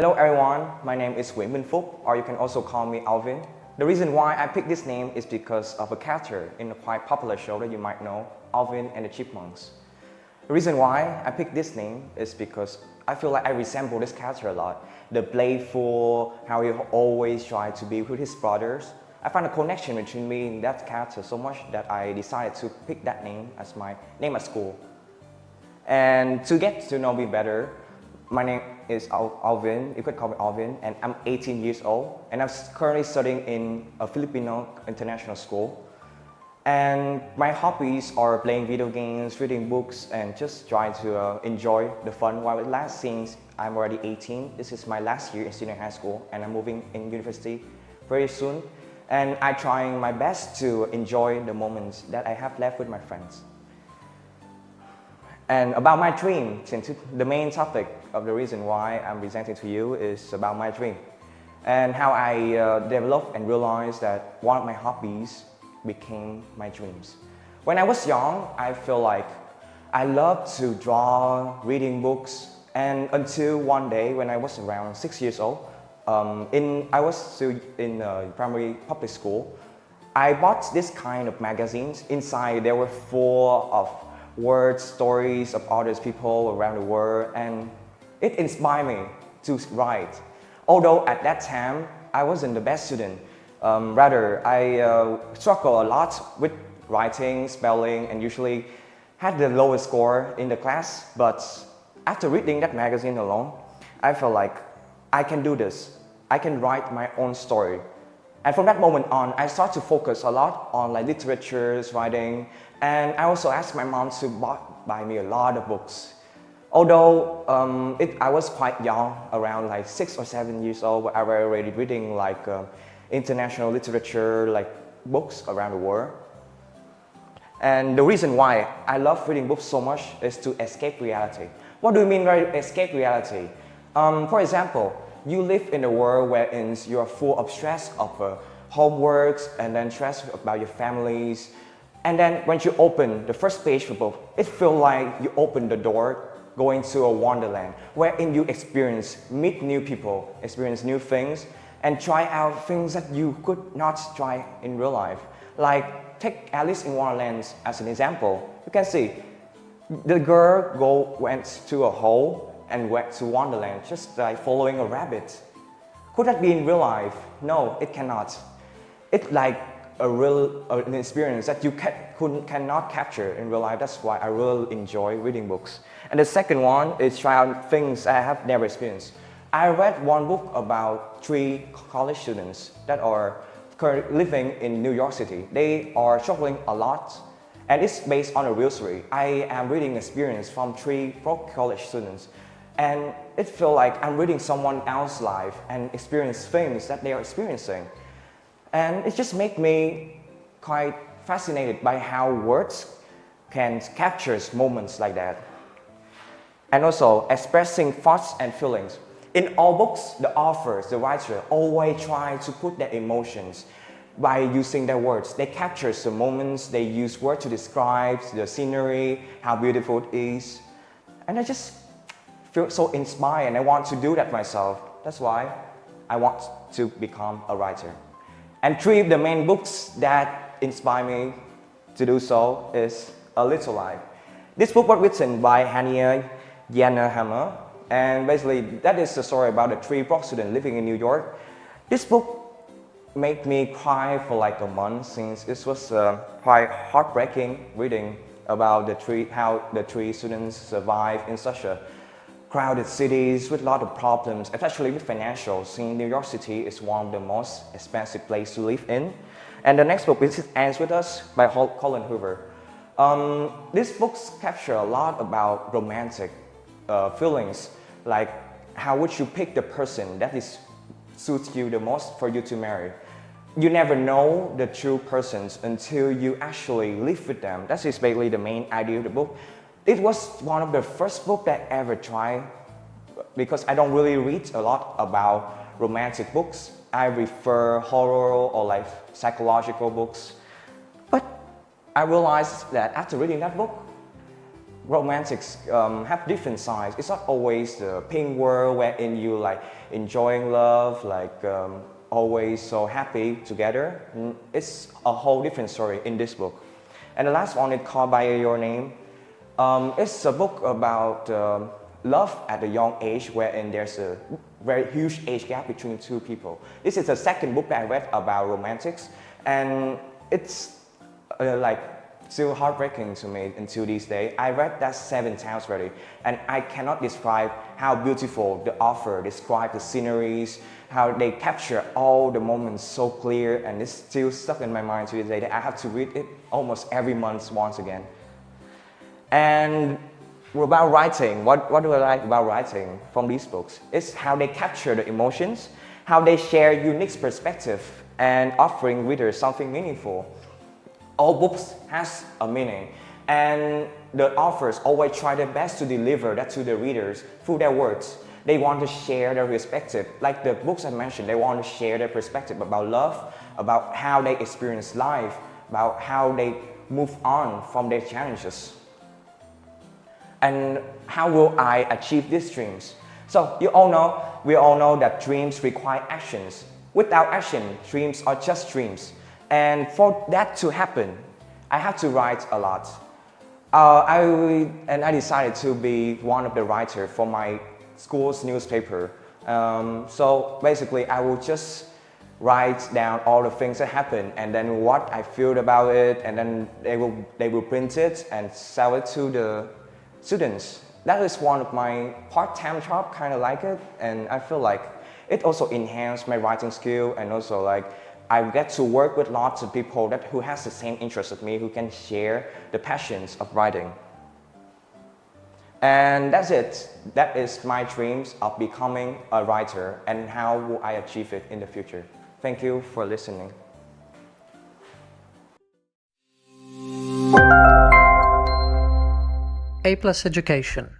Hello everyone, my name is VIễn MINH PHÚC, or you can also call me Alvin. The reason why I picked this name is because of a character in a quite popular show that you might know, Alvin and the Chipmunks. The reason why I picked this name is because I feel like I resemble this character a lot. The playful, how he always tried to be with his brothers. I found a connection between me and that character so much that I decided to pick that name as my name at school. And to get to know me better, my name is Alvin, you could call me Alvin, and I'm 18 years old, and I'm currently studying in a Filipino international school. And my hobbies are playing video games, reading books, and just trying to enjoy the fun. While last since I'm already 18, this is my last year in senior high school, and I'm moving in university very soon. And I'm trying my best to enjoy the moments that I have left with my friends. And about my dream, since the main topic of the reason why I'm presenting to you is about my dream. And how I developed and realized that one of my hobbies became my dreams. When I was young, I feel like I loved to draw, reading books, and until one day when I was around 6 years old, I was still in primary public school, I bought this kind of magazines. Inside there were full of words, stories of other people around the world, and it inspired me to write. Although at that time, I wasn't the best student. Rather, I struggled a lot with writing, spelling, and usually had the lowest score in the class. But after reading that magazine alone, I felt like I can do this. I can write my own story. And from that moment on, I started to focus a lot on literature, writing, and I also asked my mom to buy me a lot of books. Although I was quite young, around 6 or 7 years old, I was already reading international literature, books around the world. And the reason why I love reading books so much is to escape reality. What do you mean by escape reality? For example, you live in a world wherein you are full of stress of homeworks and then stress about your families. And then when you open the first page of the book, it feels like you open the door going to a wonderland wherein you meet new people, experience new things, and try out things that you could not try in real life. Like take Alice in Wonderland as an example. You can see the girl went to a hole and went to Wonderland just like following a rabbit. Could that be in real life? No, it cannot. It's like an experience that you cannot capture in real life. That's why I really enjoy reading books. And the second one is try out things I have never experienced. I read one book about 3 college students that are currently living in New York City. They are struggling a lot, and it's based on a real story. I am reading experience from 3 college students. And it feels like I'm reading someone else's life and experience things that they are experiencing. And it just makes me quite fascinated by how words can capture moments like that. And also expressing thoughts and feelings. In all books, the authors, the writer, always try to put their emotions by using their words. They capture the moments, they use words to describe the scenery, how beautiful it is. And I just feel so inspired and I want to do that myself. That's why I want to become a writer. And 3 of the main books that inspire me to do so is A Little Life. This book was written by Hannah Hammer, and basically that is the story about the 3 broke students living in New York. This book made me cry for a month since it was quite heartbreaking reading about how the 3 students survive in such a crowded cities with a lot of problems, especially with financial, since New York City is one of the most expensive places to live in. And the next book is Ends With Us by Colin Hoover. These books capture a lot about romantic feelings, like how would you pick the person that suits you the most for you to marry. You never know the true persons until you actually live with them. That is basically the main idea of the book. It was one of the first books that I ever tried because I don't really read a lot about romantic books. I prefer horror or psychological books. But I realized that after reading that book, romantics have different sides. It's not always the pink world wherein you like enjoying love, like always so happy together. It's a whole different story in this book. And the last one is called By Your Name. It's a book about love at a young age wherein there's a very huge age gap between two people. This is the second book that I read about romantics, and it's like still heartbreaking to me until this day. I read that 7 times already, and I cannot describe how beautiful the author described the sceneries, how they capture all the moments so clear, and it's still stuck in my mind to this day that I have to read it almost every month once again. And about writing, what do I like about writing from these books? It's how they capture the emotions, how they share unique perspective, and offering readers something meaningful. All books has a meaning, and the authors always try their best to deliver that to the readers through their words. They want to share their perspective. Like the books I mentioned, they want to share their perspective about love, about how they experience life, about how they move on from their challenges. And how will I achieve these dreams? So we all know that dreams require actions. Without action, dreams are just dreams. And for that to happen, I have to write a lot. I decided to be one of the writers for my school's newspaper. So basically, I will just write down all the things that happen, and then what I feel about it, and then they will print it and sell it to the students. That is one of my part-time job, kind of like it, and I feel like it also enhanced my writing skill, and also like I get to work with lots of people who has the same interest as me, who can share the passions of writing. And that's it. That is my dreams of becoming a writer, and how will I achieve it in the future. Thank you for listening. A+ Education